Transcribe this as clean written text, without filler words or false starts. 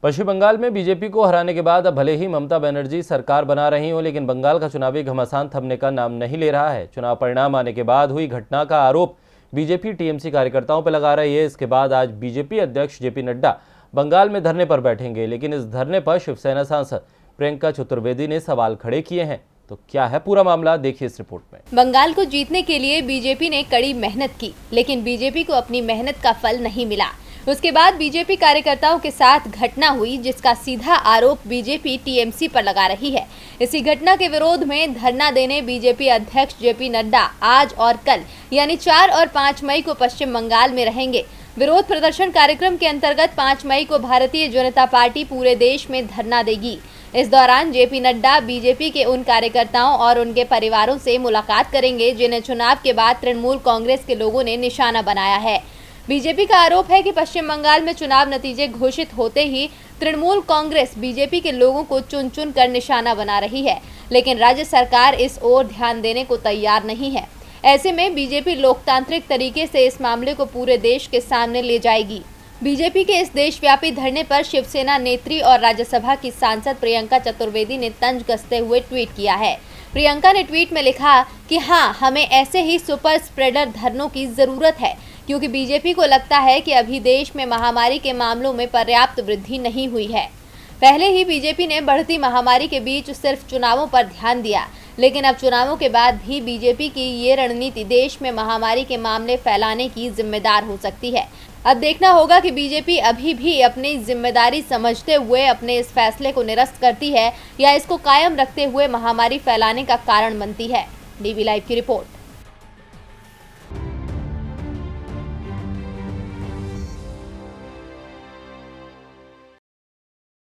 पश्चिम बंगाल में बीजेपी को हराने के बाद अब भले ही ममता बनर्जी सरकार बना रही हो, लेकिन बंगाल का चुनावी घमासान थमने का नाम नहीं ले रहा है। चुनाव परिणाम आने के बाद हुई घटना का आरोप बीजेपी टीएमसी कार्यकर्ताओं पर लगा रही है। इसके बाद आज बीजेपी अध्यक्ष जेपी नड्डा बंगाल में धरने पर बैठेंगे, लेकिन इस धरने पर शिवसेना सांसद प्रियंका चतुर्वेदी ने सवाल खड़े किए हैं। तो क्या है पूरा मामला, देखिए इस रिपोर्ट में। बंगाल को जीतने के लिए बीजेपी ने कड़ी मेहनत की, लेकिन बीजेपी को अपनी मेहनत का फल नहीं मिला। उसके बाद बीजेपी कार्यकर्ताओं के साथ घटना हुई, जिसका सीधा आरोप बीजेपी टीएमसी पर लगा रही है। इसी घटना के विरोध में धरना देने बीजेपी अध्यक्ष जेपी नड्डा आज और कल यानी 4 और 5 मई को पश्चिम बंगाल में रहेंगे। विरोध प्रदर्शन कार्यक्रम के अंतर्गत 5 मई को भारतीय जनता पार्टी पूरे देश में धरना देगी। इस दौरान जेपी नड्डा बीजेपी के उन कार्यकर्ताओं और उनके परिवारों से मुलाकात करेंगे जिन्हें चुनाव के बाद तृणमूल कांग्रेस के लोगों ने निशाना बनाया है। बीजेपी का आरोप है कि पश्चिम बंगाल में चुनाव नतीजे घोषित होते ही तृणमूल कांग्रेस बीजेपी के लोगों को चुन चुन कर निशाना बना रही है, लेकिन राज्य सरकार इस ओर ध्यान देने को तैयार नहीं है। ऐसे में बीजेपी लोकतांत्रिक तरीके से इस मामले को पूरे देश के सामने ले जाएगी। बीजेपी के इस देशव्यापी धरने पर शिवसेना नेत्री और राज्यसभा की सांसद प्रियंका चतुर्वेदी ने तंज कसते हुए ट्वीट किया है। प्रियंका ने ट्वीट में लिखा कि हाँ, हमें ऐसे ही सुपर स्प्रेडर धरनों की जरूरत है, क्योंकि बीजेपी को लगता है कि अभी देश में महामारी के मामलों में पर्याप्त वृद्धि नहीं हुई है। पहले ही बीजेपी ने बढ़ती महामारी के बीच सिर्फ चुनावों पर ध्यान दिया, लेकिन अब चुनावों के बाद भी बीजेपी की ये रणनीति देश में महामारी के मामले फैलाने की जिम्मेदार हो सकती है। अब देखना होगा कि बीजेपी अभी भी अपनी जिम्मेदारी समझते हुए अपने इस फैसले को निरस्त करती है या इसको कायम रखते हुए महामारी फैलाने का कारण बनती है। डीवी लाइव की रिपोर्ट।